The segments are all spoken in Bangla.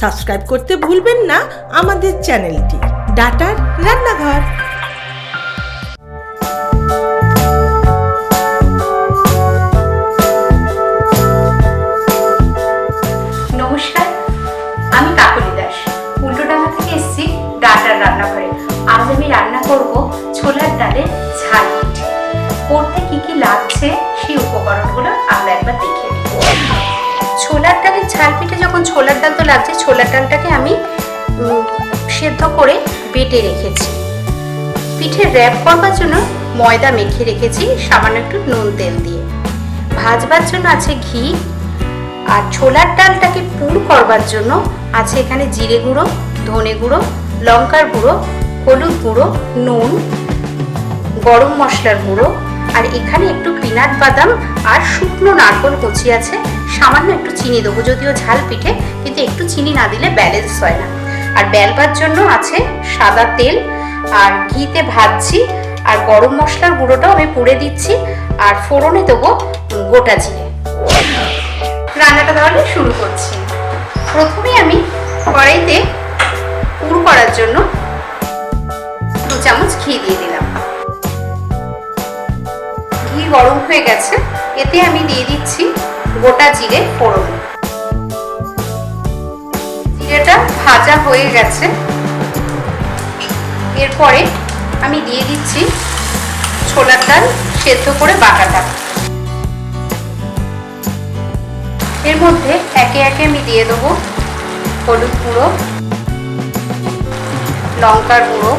সাবস্ক্রাইব করতে ভুলবেন না আমাদের চ্যানেলটি ডাটার রান্নাঘর। নমস্কার, আমি কাকলি দাস, উল্টোডাঙ্গা থেকে এসেছি ডাটার রান্নাঘরে। আজ আমি রান্না করব ছোলার ডালের ঝাল পিঠে। করতে কি কি লাগছে সেই উপকরণগুলো আমরা একবার দেখে নিই। ছোলার ডালের ঝাল পিঠে যখন ছোলার ডাল তো লাগছে, ছোলার ডালটাকে আমি সেদ্ধ করে বেটে রেখেছি। পিঠে র্যাপ করবার জন্য ময়দা মেখে রেখেছি সামান্য একটু নুন তেল দিয়ে। ভাজবার জন্য আছে ঘি, আর ছোলার ডালটাকে পুর করবার জন্য আছে এখানে জিরে গুঁড়ো, ধনে গুঁড়ো, লঙ্কার গুঁড়ো, হলুদ গুঁড়ো, নুন, গরম মশলার গুঁড়ো, আর এখানে একটু পিনাট বাদাম আর শুকনো নারকেল কুচি আছে। সামান্য একটু চিনি দেবো, যদিও ঝাল পিঠে, কিন্তু একটু চিনি না দিলে ব্যালেন্স হয় না। আর বেলবার জন্য আছে সাদা তেল, আর ঘিতে ভাজছি, আর গরম মশলার গুঁড়োটাও আমি পুড়ে দিচ্ছি, আর ফোড়নে দেবো গোটা জিরে। রান্নাটা তাহলে শুরু করছি। প্রথমে আমি কড়াইতে পুর করার জন্য 2 চামচ ঘি দিয়ে দিলাম। ঘি গরম হয়ে গেছে, এতে আমি দিয়ে দিচ্ছি গোটা জিরে ফোড়ন। জিরেটা ভাজা হয়ে গেছে, এরপরে আমি দিয়ে দিচ্ছি ছোলার ডাল সেদ্ধ করে বাটাটা। এর মধ্যে একে একে আমি দিয়ে দেবো হলুদ গুঁড়ো, লঙ্কার গুঁড়ো,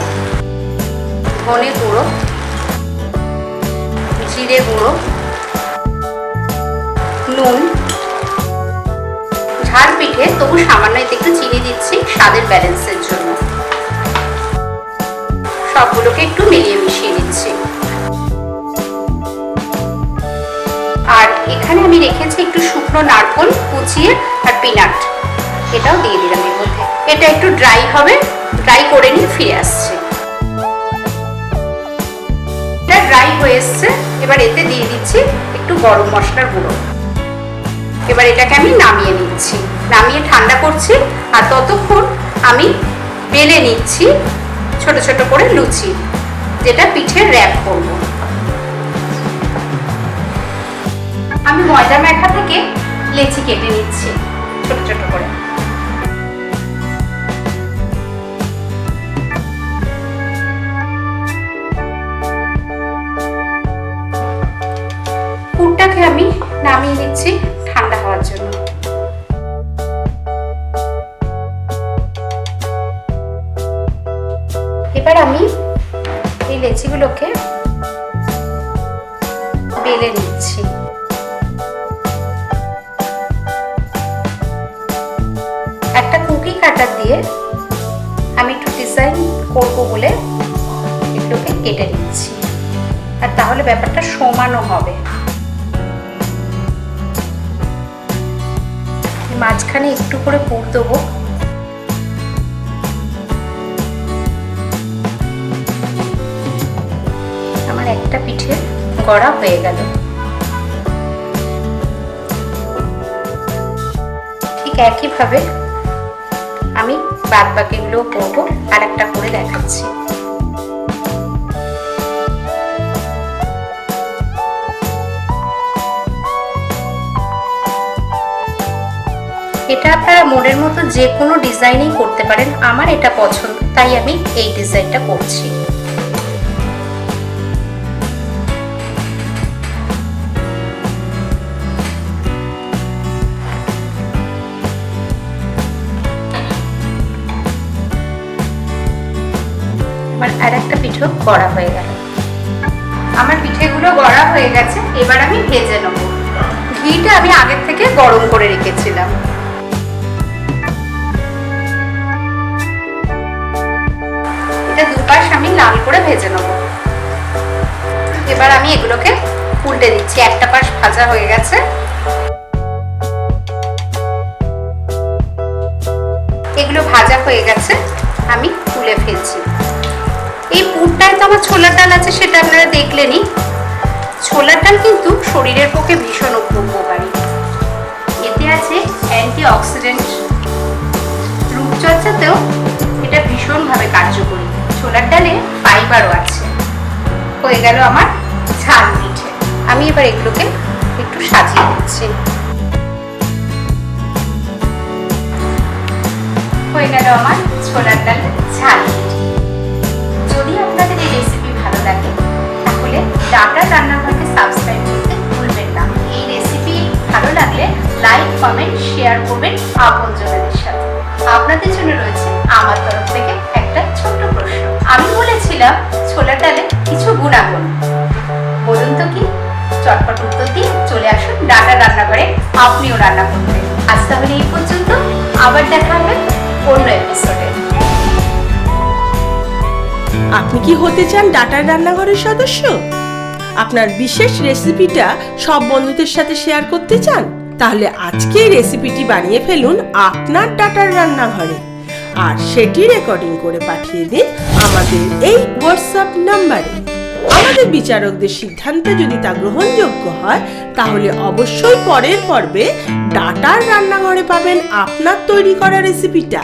ধনে গুঁড়ো, জিরে গুঁড়ো, নুন। ঝাল পিঠে তবু সামান্য এতে একটু চিনি দিচ্ছি স্বাদের ব্যালেন্সের জন্য। সবগুলোকে একটু মিলিয়ে মিশিয়ে নিচ্ছি। আর এখানে আমি রেখেছি একটু শুকনো নারকেল কুচিয়ে আর পিনাট, এটাও দিয়ে দিলাম এর মধ্যে। এটা একটু ড্রাই হবে, ড্রাই করে নিয়ে ফিরে আসছে। এটা ড্রাই হয়ে এসছে, এবার এতে দিয়ে দিচ্ছি একটু গরম মশলার গুঁড়ো। এবার এটাকে আমি নামিয়ে নিচ্ছি, নামিয়ে ঠান্ডা করছি। আর ততক্ষণ আমি বেলে নিচ্ছি ছোট ছোট করে লুচি, যেটা পিঠে র্যাপ করব। আমি ময়দা মাখা থেকে লেচি কেটে নিচ্ছি ছোট ছোট করে। পুরটাকে আমি নামিয়ে নিচ্ছি ঠান্ডা হওয়ার জন্য। এবার আমি এই লেচিগুলোকে বেলে নিচ্ছি। একটা কুকি কাটার দিয়ে আমি একটু ডিজাইন করবো বলে এগুলোকে কেটে নিচ্ছি, আর তাহলে ব্যাপারটা সমানও হবে। মাঝখানে একটু করে পুর দেবো। আমার একটা পিঠে গড়া হয়ে গেল। ঠিক একইভাবে আমি বাদ বাকিগুলো করবো, আর একটা করে দেখাচ্ছি। এটা আপনারা মনের মতো যে কোনো ডিজাইনই করতে পারেন, আমার এটা পছন্দ তাই আমি এই ডিজাইনটা করছি। আমার আর একটা পিঠেও গড়া হয়ে গেল। আমার পিঠেগুলো গড়া হয়ে গেছে, এবার আমি ভেজে নেব। ঘিটা আমি আগের থেকে গরম করে রেখেছিলাম। এটা দুপাশ আমি লাল করে ভেজে নেব। এবার আমি এগুলোকে উল্টে দিচ্ছি। একটা পাশ ভাজা হয়ে গেছে, এগুলো ভাজা হয়ে গেছে, আমি তুলে ফেলছি। এই পুরটায় তো আমার ছোলার ডাল আছে, সেটা আপনারা দেখলেনই। ছোলার ডাল কিন্তু শরীরের পক্ষে ভীষণ উপকারী। এতে আছে অ্যান্টিঅক্সিডেন্ট, ছোলার ডালে ফাইবারও আছে। হয়ে গেল আমার ঝাল পিঠে। আমি এবার এগুলোকে একটু সাজিয়ে দিচ্ছি। হয়ে গেল আমার ছোলার ডালে ঝাল পিঠে। যদি আপনাদের এই রেসিপি ভালো লাগে তাহলে ডাটার রান্নাঘরকে সাবস্ক্রাইব করতে ভুলবেন না। এই রেসিপি ভালো লাগলে লাইক, কমেন্ট, শেয়ার করবেন আপনজনদের সাথে। আপনাদের জন্য রয়েছে আমার তরফ থেকে একটা ছোট্ট প্রশ্ন। আমি বলেছিলাম ছোলার ডালে কিছু গুণাগুণ, বলুন তো কি? চটপট উত্তর দিয়ে চলে আসুন ডাটার রান্নাঘরে আপনিও রান্না করতে। আজ তাহলে এই পর্যন্ত, আবার দেখা হবে অন্য এপিসোডে। আপনি কি হতে চান ডাটার রান্নাঘরের সদস্য? আপনার বিশেষ রেসিপিটা সব বন্ধুদের সাথে শেয়ার করতে চান? তাহলে আজকেই রেসিপিটি বানিয়ে ফেলুন আপনার ডাটার রান্নাঘরে, আর সেটি রেকর্ডিং করে পাঠিয়ে দিন আমাদের এই হোয়াটসঅ্যাপ নাম্বারে। আমাদের বিচারকদের সিদ্ধান্তে যদি তা গ্রহণযোগ্য হয় তাহলে অবশ্যই পরের পর্বে ডাটার রান্নাঘরে পাবেন আপনার তৈরি করা রেসিপিটা।